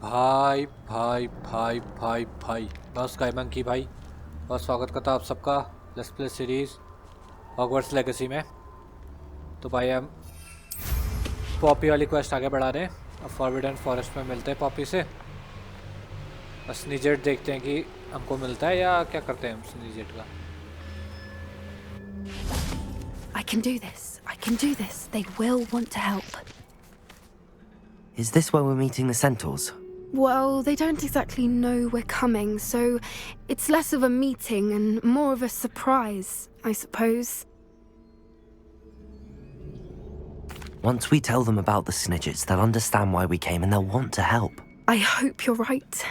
भाई भाई भाई भाई भाई मैं स्काई मंकी भाई। और स्वागत करता हूँ आप सबका let's play series Hogwarts legacy में। तो भाई हम पॉपी वाली क्वेस्ट आगे बढ़ा रहे हैं। अब फॉरबिडन फॉरेस्ट में मिलते हैं पॉपी से। और स्नीजेट देखते हैं कि हमको मिलता है या क्या करते हैं हम स्नीजेट का। I can do this. I can do this. They will want to help. Is this where we're meeting the Centaurs? Well, they don't exactly know we're coming, so it's less of a meeting and more of a surprise, I suppose. Once we tell them about the Snidgets, they'll understand why we came and they'll want to help. I hope you're right.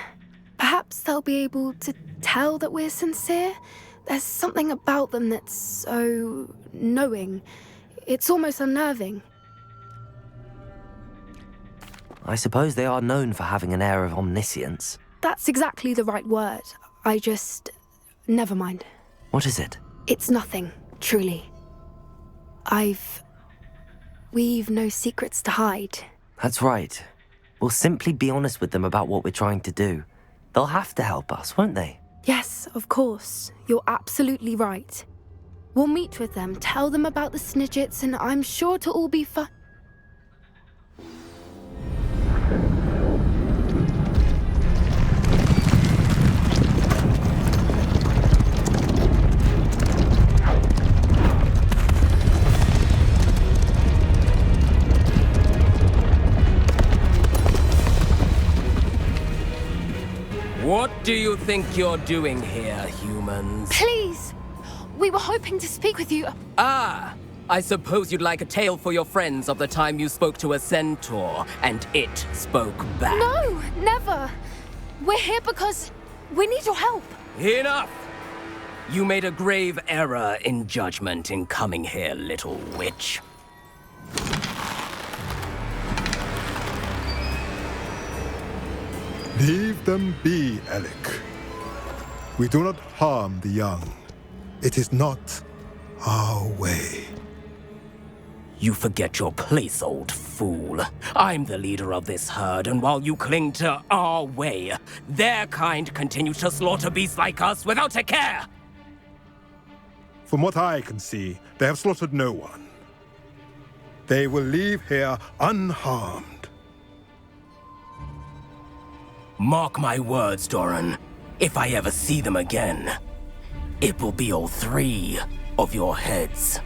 Perhaps they'll be able to tell that we're sincere. There's something about them that's so knowing. It's almost unnerving. I suppose they are known for having an air of omniscience. That's exactly the right word. I just... Never mind. What is it? It's nothing, truly. We've no secrets to hide. That's right. We'll simply be honest with them about what we're trying to do. They'll have to help us, won't they? Yes, of course. You're absolutely right. We'll meet with them, tell them about the Snidgets, and I'm sure to all be fun. What do you think you're doing here, humans? Please! We were hoping to speak with you. Ah! I suppose you'd like a tale for your friends of the time you spoke to a centaur, and it spoke back. No, never. We're here because we need your help. Enough! You made a grave error in judgment in coming here, little witch. Leave them be, Alec. We do not harm the young. It is not our way. You forget your place, old fool. I'm the leader of this herd, and while you cling to our way, their kind continue to slaughter beasts like us without a care! From what I can see, they have slaughtered no one. They will leave here unharmed. Mark my words, Doran. If I ever see them again, it will be all three of your heads.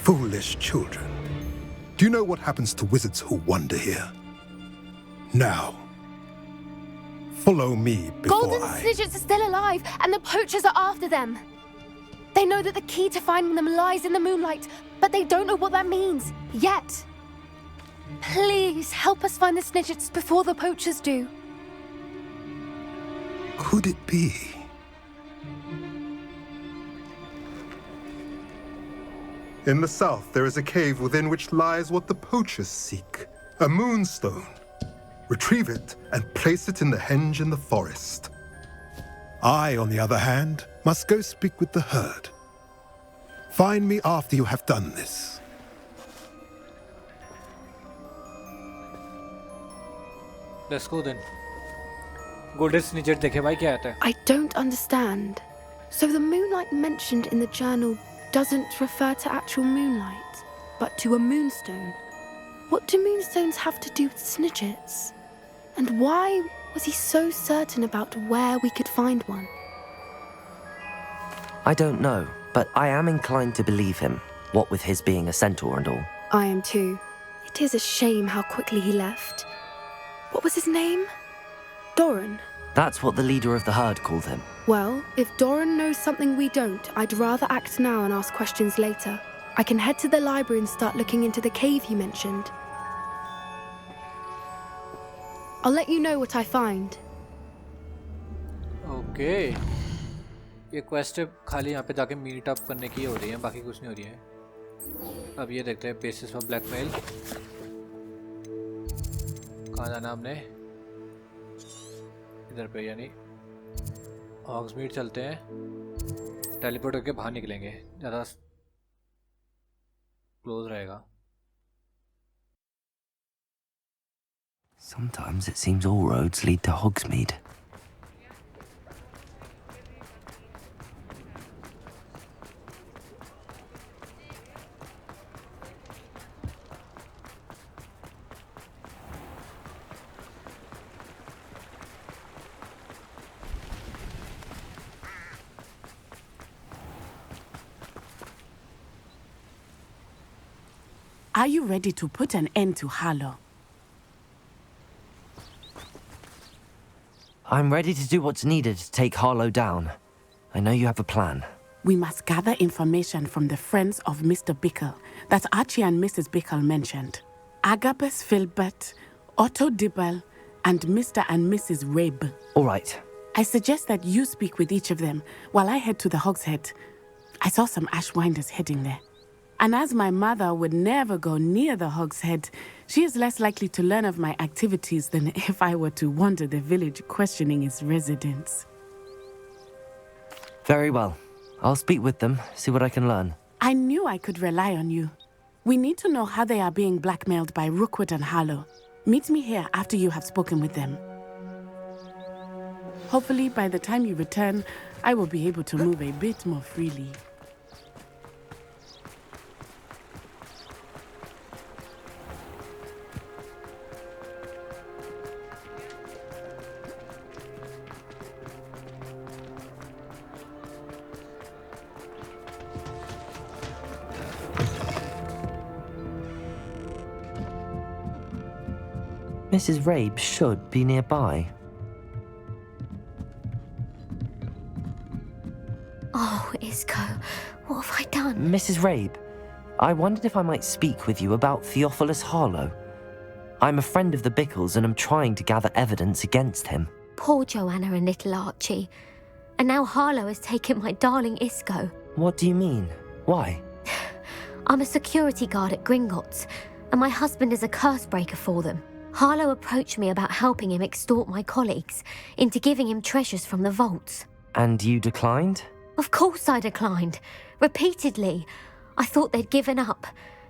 Foolish children. Do you know what happens to wizards who wander here? Now, follow me before Golden Snidgets are still alive, and the poachers are after them. They know that the key to finding them lies in the moonlight, but they don't know what that means, yet. Please, help us find the Snidgets before the poachers do. Could it be? In the south, there is a cave within which lies what the poachers seek. A moonstone. Retrieve it and place it in the henge in the forest. I, on the other hand, must go speak with the herd. Find me after you have done this. Let's go then. Golden snitch देखे भाई क्या आता है? I don't understand. So the moonlight mentioned in the journal doesn't refer to actual moonlight, but to a moonstone. What do moonstones have to do with Snidgets? And why was he so certain about where we could find one? I don't know, but I am inclined to believe him, what with his being a centaur and all. I am too. It is a shame how quickly he left. What was his name? Doran. That's what the leader of the herd called him. Well, if Doran knows something we don't, I'd rather act now and ask questions later. I can head to the library and start looking into the cave you mentioned. I'll let you know what I find. Okay. ये quest खाली यहाँ पे जाके meet up करने की हो रही है, बाकी कुछ नहीं हो रही है। अब ये देखते हैं बेसिस पर ब्लैकमेल। कहाँ जाना हमने? इधर पे यानी हॉग्समीड चलते हैं, टेलीपोर्ट करके बाहर निकलेंगे। ज़्यादा क्लोज रहेगा. Sometimes it seems all roads lead to Hogsmeade. Are you ready to put an end to Harlow? I'm ready to do what's needed to take Harlow down. I know you have a plan. We must gather information from the friends of Mr. Bickle that Archie and Mrs. Bickle mentioned. Agabus Filbert, Otto Dibble, and Mr. and Mrs. Rabe. All right. I suggest that you speak with each of them while I head to the Hogshead. I saw some Ashwinders heading there. And as my mother would never go near the Hogshead, she is less likely to learn of my activities than if I were to wander the village questioning its residents. Very well. I'll speak with them, see what I can learn. I knew I could rely on you. We need to know how they are being blackmailed by Rookwood and Harlow. Meet me here after you have spoken with them. Hopefully, by the time you return, I will be able to move a bit more freely. Mrs. Rabe should be nearby. Oh, Isco, what have I done? Mrs. Rabe, I wondered if I might speak with you about Theophilus Harlow. I'm a friend of the Bickles and I'm trying to gather evidence against him. Poor Joanna and little Archie. And now Harlow has taken my darling Isco. What do you mean? Why? I'm a security guard at Gringotts, and my husband is a curse breaker for them. Harlow approached me about helping him extort my colleagues into giving him treasures from the vaults. And you declined? Of course I declined. Repeatedly. I thought they'd given up,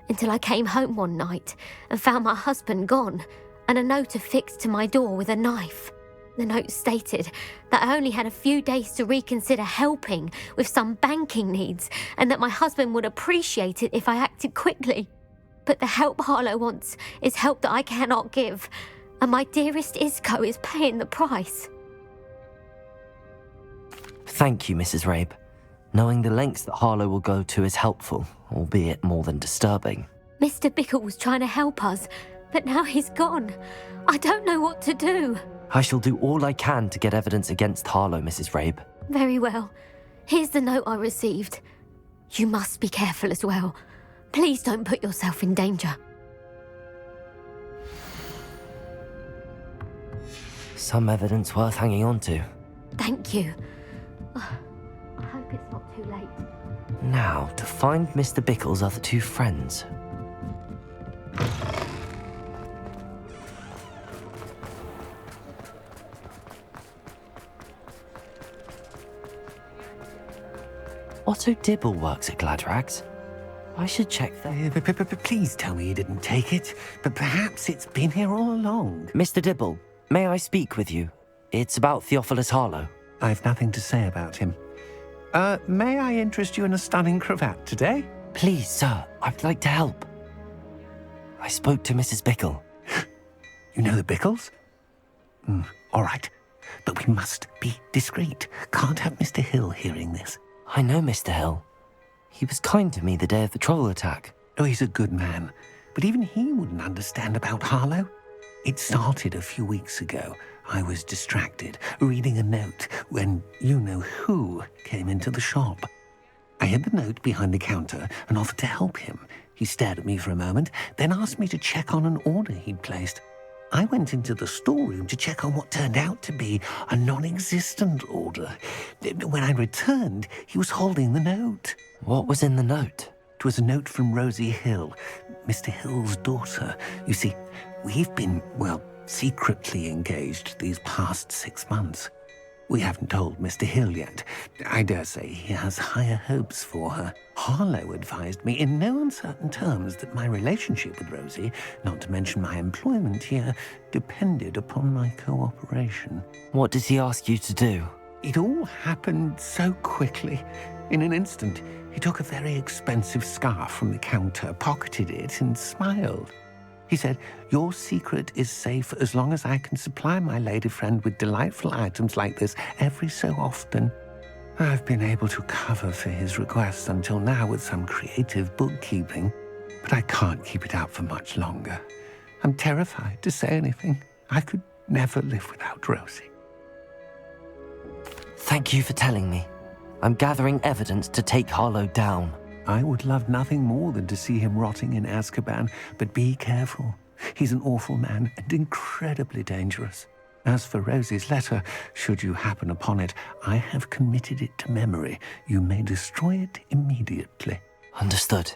until I came home one night and found my husband gone, and a note affixed to my door with a knife. The note stated that I only had a few days to reconsider helping with some banking needs, and that my husband would appreciate it if I acted quickly. But the help Harlow wants is help that I cannot give, and my dearest Isco is paying the price. Thank you, Mrs. Rabe. Knowing the lengths that Harlow will go to is helpful, albeit more than disturbing. Mr. Bickle was trying to help us, but now he's gone. I don't know what to do. I shall do all I can to get evidence against Harlow, Mrs. Rabe. Very well. Here's the note I received. You must be careful as well. Please don't put yourself in danger. Some evidence worth hanging on to. Thank you. I hope it's not too late. Now, to find Mr. Bickle's other two friends. Otto Dibble works at Gladrags. I should check that. Please tell me you didn't take it, but perhaps it's been here all along. Mr. Dibble, may I speak with you? It's about Theophilus Harlow. I've nothing to say about him. May I interest you in a stunning cravat today? Please, sir, I'd like to help. I spoke to Mrs. Bickle. You know the Bickles? All right, but we must be discreet. Can't have Mr. Hill hearing this. I know Mr. Hill. He was kind to me the day of the troll attack. Oh, he's a good man, but even he wouldn't understand about Harlow. It started a few weeks ago. I was distracted, reading a note, when you-know-who came into the shop. I hid the note behind the counter and offered to help him. He stared at me for a moment, then asked me to check on an order he'd placed. I went into the storeroom to check on what turned out to be a non-existent order. When I returned, he was holding the note. What was in the note? It was a note from Rosie Hill, Mr. Hill's daughter. You see, we've been, secretly engaged these past 6 months. We haven't told Mr. Hill yet. I dare say he has higher hopes for her. Harlow advised me in no uncertain terms that my relationship with Rosie, not to mention my employment here, depended upon my cooperation. What did he ask you to do? It all happened so quickly. In an instant, he took a very expensive scarf from the counter, pocketed it, and smiled. He said, "Your secret is safe as long as I can supply my lady friend with delightful items like this every so often." I've been able to cover for his requests until now with some creative bookkeeping, but I can't keep it out for much longer. I'm terrified to say anything. I could never live without Rosie. Thank you for telling me. I'm gathering evidence to take Harlow down. I would love nothing more than to see him rotting in Azkaban, but be careful. He's an awful man and incredibly dangerous. As for Rosie's letter, should you happen upon it, I have committed it to memory. You may destroy it immediately. Understood.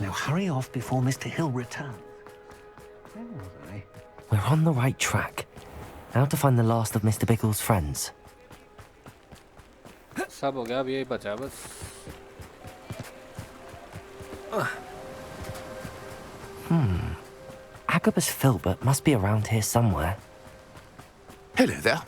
Now hurry off before Mr. Hill returns. Where was I? We're on the right track. Now to find the last of Mr. Bickle's friends. सब हो गया, अब यही बचा बस. Agabus Filbert must be around here somewhere. Hello there.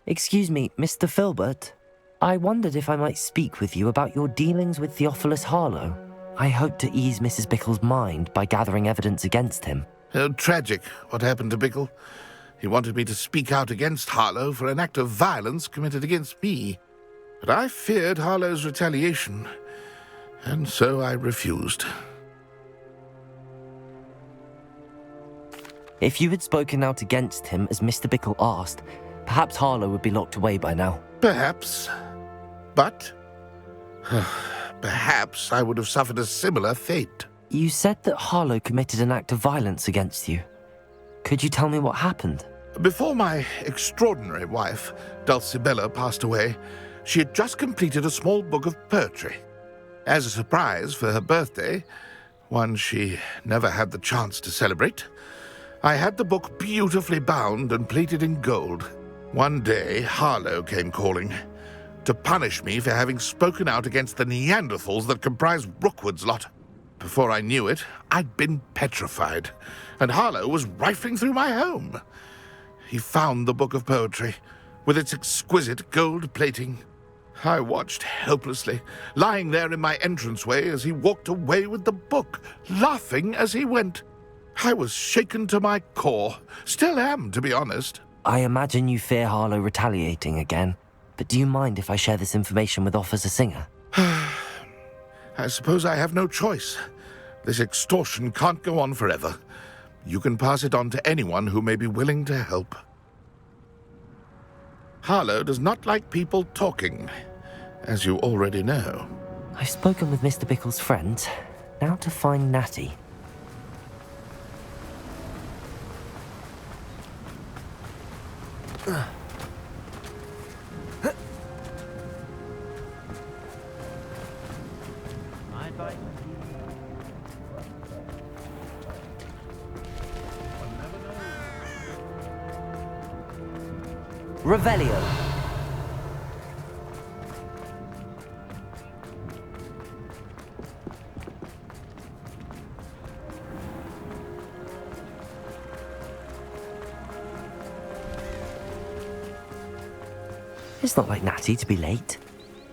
Excuse me, Mr. Filbert. I wondered if I might speak with you about your dealings with Theophilus Harlow. I hope to ease Mrs. Bickle's mind by gathering evidence against him. Oh, tragic what happened to Bickle. He wanted me to speak out against Harlow for an act of violence committed against me. But I feared Harlow's retaliation, and so I refused. If you had spoken out against him as Mr. Bickle asked, perhaps Harlow would be locked away by now. Perhaps. But perhaps I would have suffered a similar fate. You said that Harlow committed an act of violence against you. Could you tell me what happened? Before my extraordinary wife, Dulcibella, passed away, she had just completed a small book of poetry. As a surprise for her birthday, one she never had the chance to celebrate, I had the book beautifully bound and plated in gold. One day, Harlow came calling to punish me for having spoken out against the Neanderthals that comprise Rookwood's lot. Before I knew it, I'd been petrified, and Harlow was rifling through my home. He found the book of poetry, with its exquisite gold plating. I watched helplessly, lying there in my entranceway as he walked away with the book, laughing as he went. I was shaken to my core. Still am, to be honest. I imagine you fear Harlow retaliating again, but do you mind if I share this information with Officer Singer? I suppose I have no choice. This extortion can't go on forever. You can pass it on to anyone who may be willing to help. Harlow does not like people talking, as you already know. I've spoken with Mr. Bickle's friend. Now to find Natty. Revelio. It's not like Natty to be late.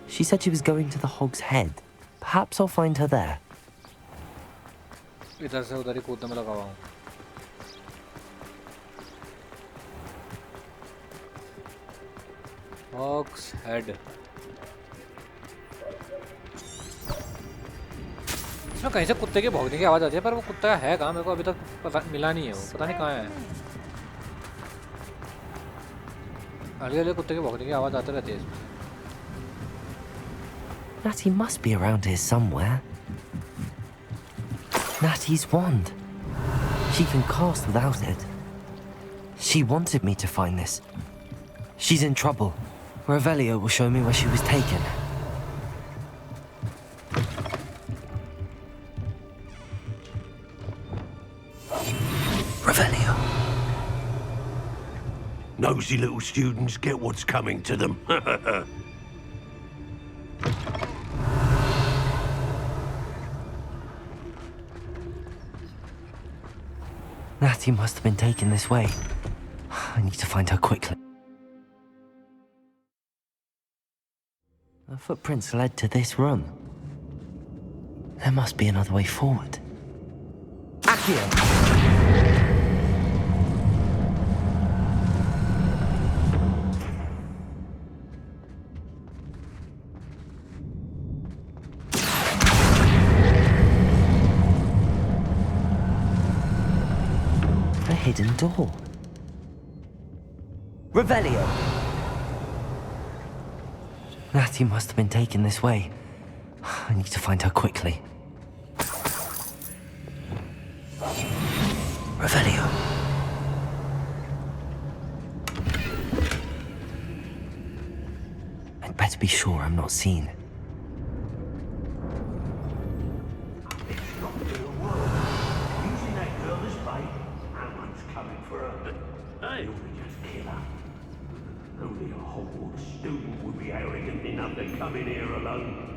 She said she was going to the Hog's Head. Perhaps I'll find her there. इधर से उधर ही कूदने में लगा हुआ हूँ. Hogshead. इसमें कहीं से कुत्ते के भौंकने की आवाज आती है, पर वो कुत्ता है कहाँ? मेरे को अभी तक पता मिला नहीं है. वो पता नहीं कहाँ है. अलग-अलग कुत्ते के भौंकने की आवाज आती रहती है इसमें. Natty must be around here somewhere. Natty's wand. She can cast without it. She wanted me to find this. She's in trouble. Revelio will show me where she was taken. Revelio. nosy little students get what's coming to them. Natty must have been taken this way. I need to find her quickly. The footprints led to this room. There must be another way forward. Accio! A hidden door. Revelio! Natty must have been taken this way. I need to find her quickly. Revelio. I'd better be sure I'm not seen. Using that girl as bait, that one's coming for her. Hey, we just kill her. Only a Hogwarts student would be arrogant enough to come in here alone.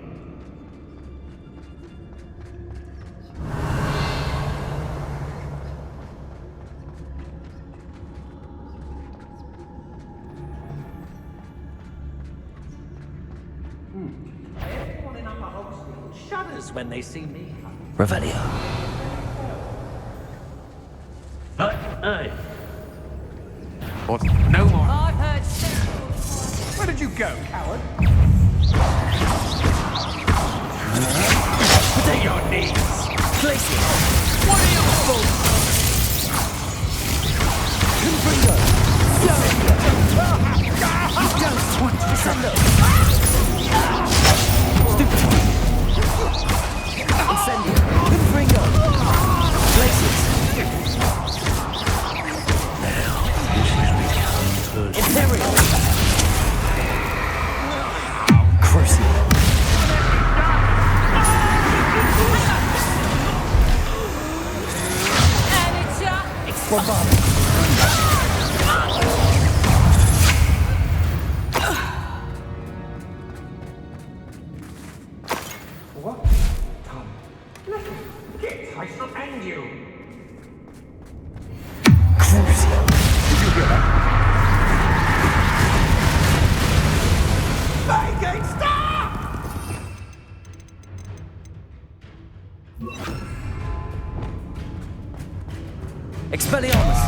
Everyone in Upper Hogsmeade shudders when they see me. Revelio. Hey! What? No more. I've heard Centaurs. Where did you go, coward? Take your knees! Glacier! What are you for? Confringo! You don't want to descend us! Stupid! Incendio! Confringo! Glaciers! Imperial! Crucible! Explorable! What? Come. Get I shall end you. Crucible! Did you hear that? Make it stop! Expelliarmus!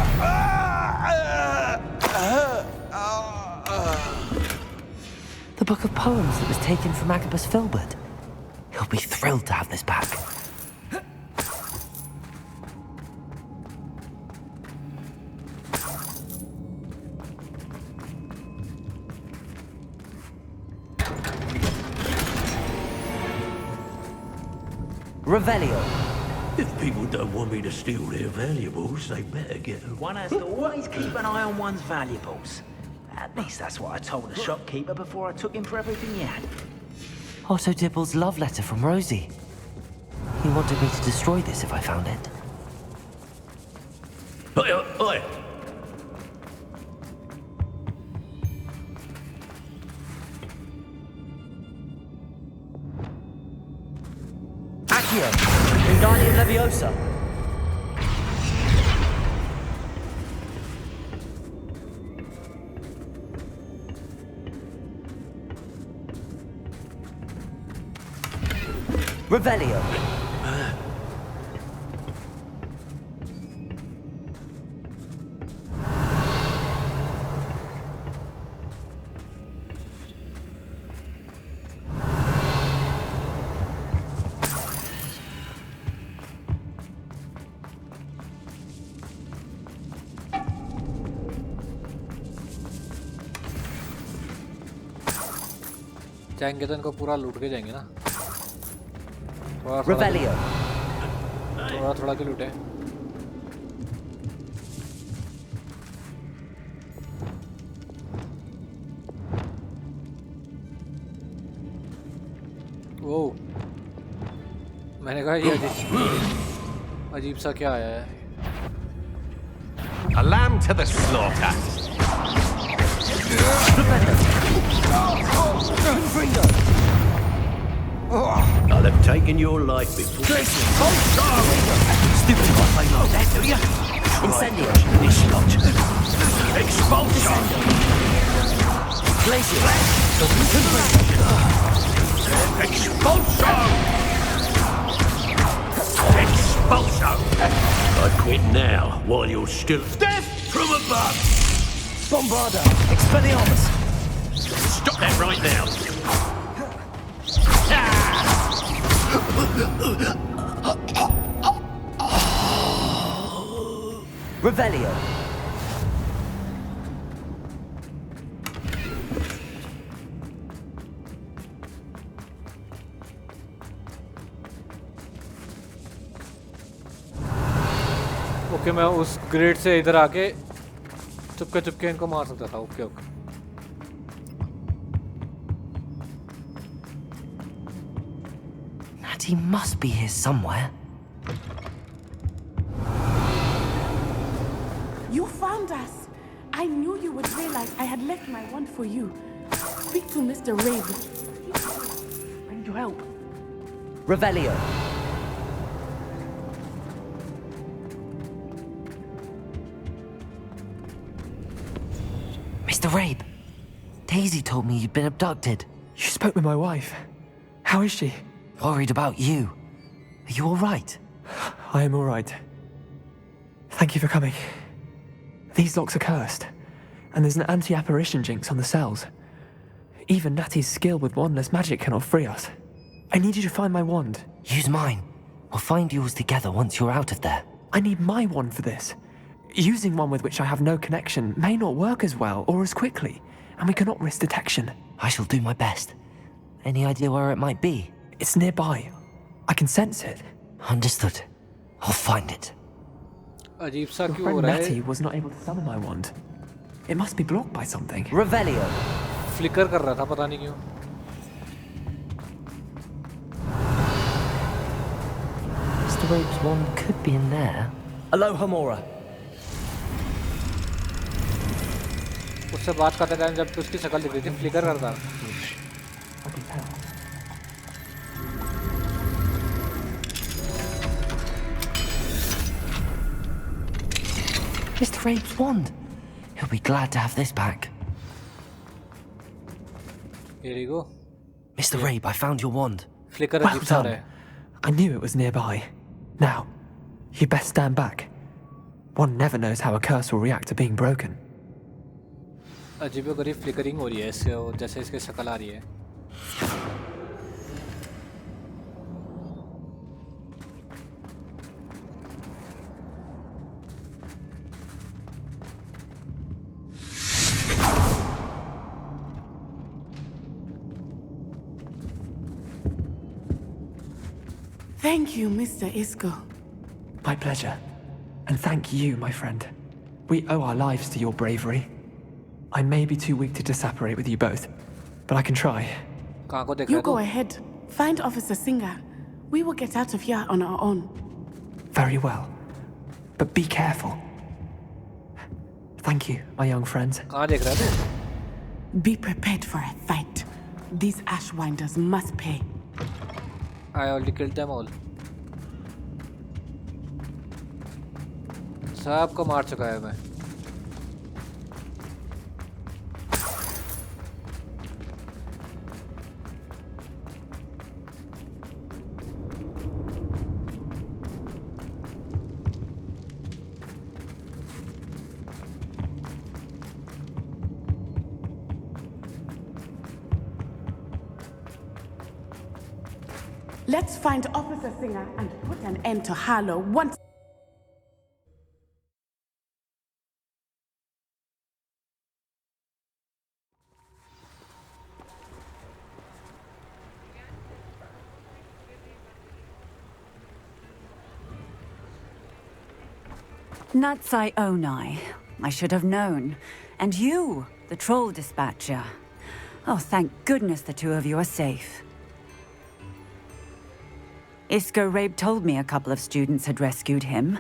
The book of poems that was taken from Agabus Filbert. He'll be thrilled to have this back. Revelio. If people don't want me to steal their valuables, they better get them. One has to always keep an eye on one's valuables. At least that's what I told the shopkeeper before I took him for everything he had. Otto Dibble's love letter from Rosie. He wanted me to destroy this if I found it. Oi, oi! Accio! Wingardium Leviosa! Revelio! जाएंगे तो इनको पूरा लूट के जाएंगे ना Revelio! थोड़ा थोड़ा के लूटे वो मैंने कहा ये अजीब सा क्या आया है A lamb to the slaughter. I'll have taken your life before. Stupid not play like that, do you? Incendio. This lot. Expulsion! Glacier. Expulsion! Expulsion! I quit now, while you're still... Death from above! Bombarda. Expelliarmus. Stop that right now! Revelio. Okay मैं उस grade से इधर आके चुपके चुपके इनको मार सकता था. Okay okay. Natty must be here somewhere. You found us. I knew you would realize I had left my wand for you. Speak to Mr. Rabe. I need your help. Revelio. Mr. Rabe, Daisy told me you'd been abducted. You spoke with my wife. How is she? Worried about you. Are you all right? I am all right. Thank you for coming. These locks are cursed, and there's an anti-apparition jinx on the cells. Even Natty's skill with wandless magic cannot free us. I need you to find my wand. Use mine. We'll find yours together once you're out of there. I need my wand for this. Using one with which I have no connection may not work as well or as quickly, and we cannot risk detection. I shall do my best. Any idea where it might be? It's nearby. I can sense it. Understood. I'll find it. अजीब सा Your क्यों हो friend रहा है? Natty was not able to summon my wand. It must be blocked by something. Revelio. Flicker कर रहा था पता नहीं क्यों. Mr. Rabe's wand could be in there. Aloha Mora. उससे बात करते टाइम जब उसकी शक्ल दिख रही थी फ्लिकर करता. I can tell. Mr. Rabe's wand. He'll be glad to have this back. Here you go. Mr. Rabe, I found your wand. Flicker Well अजीब सा done. रहा है. I knew it was nearby. Now, you best stand back. One never knows how a curse will react to being broken. अजीबोगरीब flickering हो रही है इससे, जैसे इसकी शक्ल आ रही है. Thank you, Mr. Isco. My pleasure. And thank you, my friend. We owe our lives to your bravery. I may be too weak to disapparate with you both, but I can try. कहाँ को देख You रहा है go तू? ahead. Find Officer Singer. We will get out of here on our own. Very well. But be careful. Thank you, my young friends. कहाँ देख रहा है तू? Be prepared for a fight. These Ashwinders must pay. I already killed them all. सबको मार चुका है मैं. Let's find Officer Singer and put an end to Harlow once. Natsai Onai. I should have known. And you, the troll dispatcher. Oh, thank goodness the two of you are safe. Isco Rabe told me a couple of students had rescued him.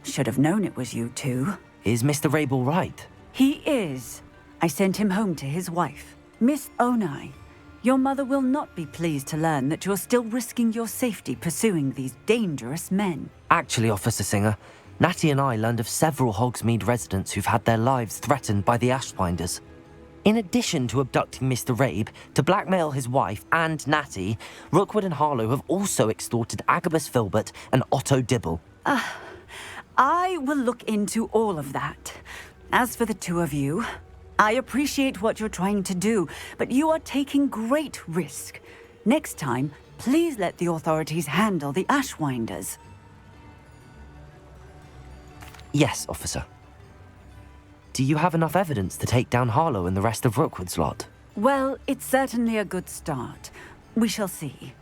Should have known it was you two. Is Mr. Rabe all right? He is. I sent him home to his wife. Miss Onai, your mother will not be pleased to learn that you're still risking your safety pursuing these dangerous men. Actually, Officer Singer, Natty and I learned of several Hogsmeade residents who've had their lives threatened by the Ashwinders. In addition to abducting Mr. Rabe to blackmail his wife and Natty, Rookwood and Harlow have also extorted Agabus Filbert and Otto Dibble. I will look into all of that. As for the two of you, I appreciate what you're trying to do, but you are taking great risk. Next time, please let the authorities handle the Ashwinders. Yes, officer. Do you have enough evidence to take down Harlow and the rest of Rookwood's lot? Well, it's certainly a good start. We shall see.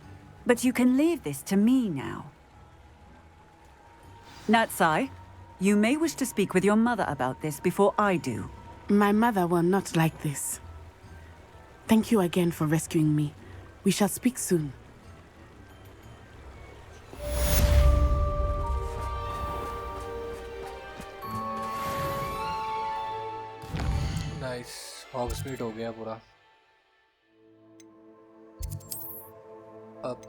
But you can leave this to me now. Natsai, you may wish to speak with your mother about this before I do. My mother will not like this. Thank you again for rescuing me. We shall speak soon. Nice Hogsmeade हो गया पूरा। अब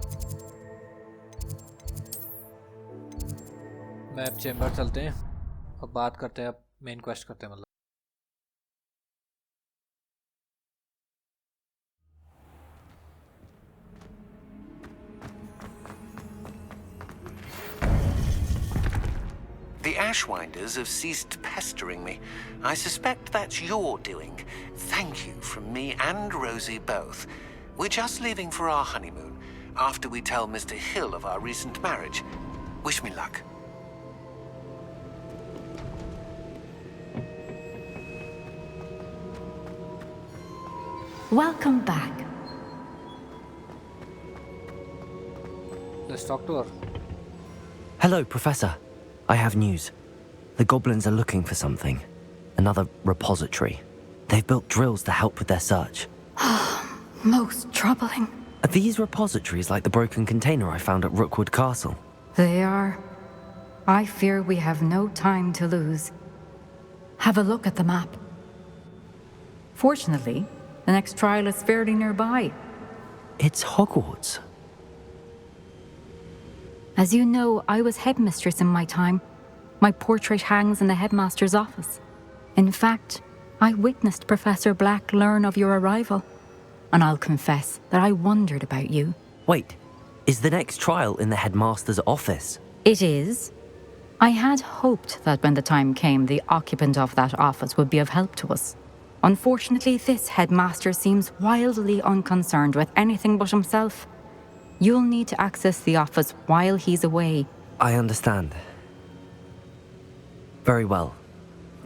map chamber चलते हैं, अब बात करते हैं, अब मेन क्वेस्ट करते हैं मतलब। The Ashwinders have ceased pestering me. I suspect that's your doing. Thank you from me and Rosie both. We're just leaving for our honeymoon, after we tell Mr. Hill of our recent marriage. Wish me luck. Welcome back. Let's talk to her. Hello, Professor. I have news. The goblins are looking for something. Another repository. They've built drills to help with their search. Most troubling. Are these repositories like the broken container I found at Rookwood Castle? They are. I fear we have no time to lose. Have a look at the map. Fortunately, the next trial is fairly nearby. It's Hogwarts. As you know, I was headmistress in my time. My portrait hangs in the headmaster's office. In fact, I witnessed Professor Black learn of your arrival. And I'll confess that I wondered about you. Wait, is the next trial in the headmaster's office? It is. I had hoped that when the time came, the occupant of that office would be of help to us. Unfortunately, this headmaster seems wildly unconcerned with anything but himself. You'll need to access the office while he's away. I understand. Very well.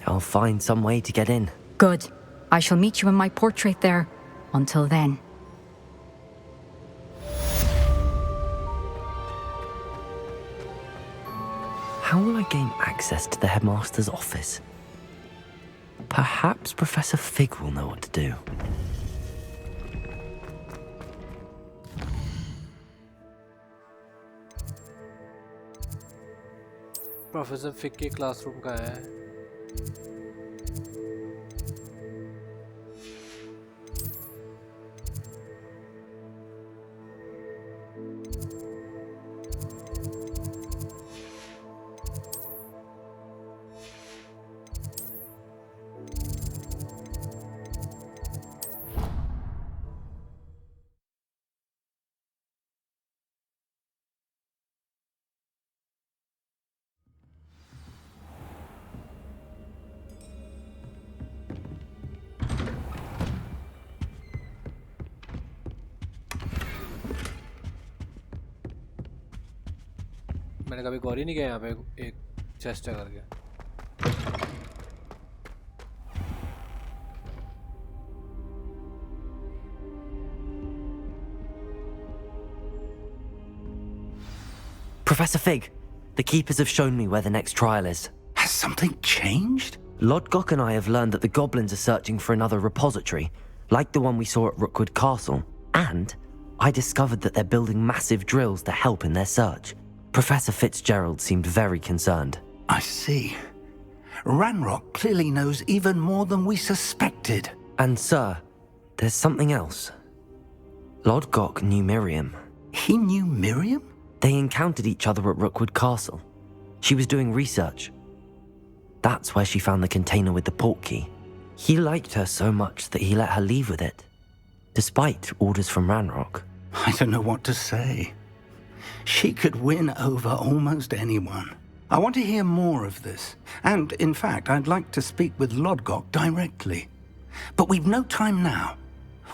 I'll find some way to get in. Good. I shall meet you in my portrait there. Until then. How will I gain access to the headmaster's office? Perhaps Professor Fig will know what to do. Professor फिक के classroom का है। मैंने कभी गौर ही नहीं किया यहाँ पे एक चेस्ट है करके। Professor Fig, the keepers have shown me where the next trial is. Has something changed? Lodgok and I have learned that the goblins are searching for another repository, like the one we saw at Rookwood Castle. And I discovered that they're building massive drills to help in their search. Professor Fitzgerald seemed very concerned. I see. Ranrock clearly knows even more than we suspected. And sir, there's something else. Lodgok knew Miriam. He knew Miriam? They encountered each other at Rookwood Castle. She was doing research. That's where she found the container with the portkey. He liked her so much that he let her leave with it, despite orders from Ranrock. I don't know what to say. She could win over almost anyone. I want to hear more of this. And, in fact, I'd like to speak with Lodgok directly. But we've no time now.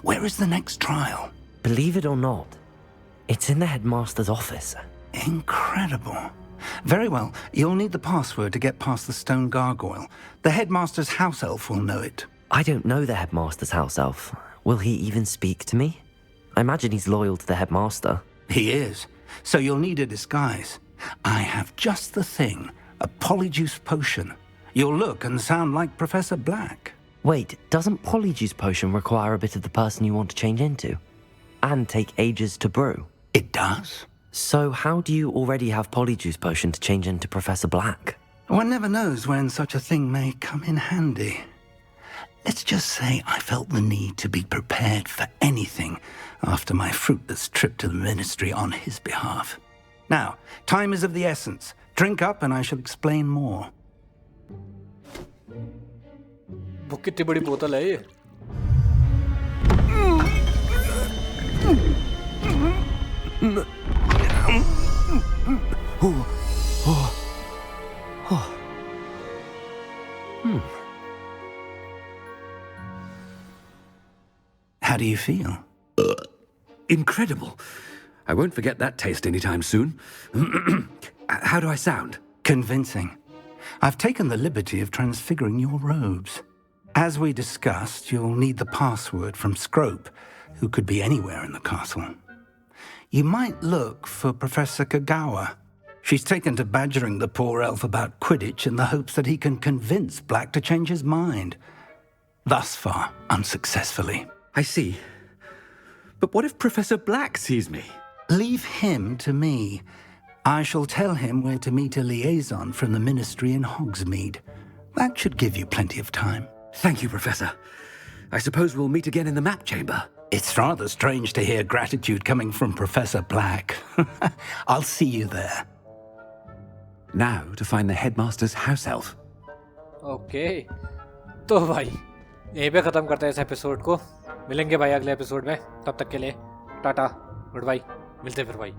Where is the next trial? Believe it or not, it's in the headmaster's office. Incredible. Very well. You'll need the password to get past the stone gargoyle. The headmaster's house elf will know it. I don't know the headmaster's house elf. Will he even speak to me? I imagine he's loyal to the headmaster. He is. So you'll need a disguise. I have just the thing. A polyjuice potion. You'll look and sound like Professor Black. Wait, doesn't polyjuice potion require a bit of the person you want to change into? And take ages to brew? It does. So how do you already have polyjuice potion to change into Professor Black? One never knows when such a thing may come in handy. Let's just say I felt the need to be prepared for anything after my fruitless trip to the ministry on his behalf. Now, time is of the essence. Drink up and I shall explain more. वो कितनी बड़ी बोतल है ये? How do you feel? Incredible. I won't forget that taste anytime soon. How do I sound? Convincing. I've taken the liberty of transfiguring your robes. As we discussed, you'll need the password from Scrope, who could be anywhere in the castle. You might look for Professor Kagawa. She's taken to badgering the poor elf about Quidditch in the hopes that he can convince Black to change his mind. Thus far, unsuccessfully. I see. But what if Professor Black sees me? Leave him to me. I shall tell him where to meet a liaison from the ministry in Hogsmeade. That should give you plenty of time. Thank you, Professor. I suppose we'll meet again in the map chamber. It's rather strange to hear gratitude coming from Professor Black. I'll see you there. Now to find the headmaster's house elf. Okay. तो भाई यहीं पे ख़त्म करते हैं इस episode को. मिलेंगे भाई अगले एपिसोड में. तब तक के लिए टाटा, गुड बाय. मिलते हैं फिर भाई.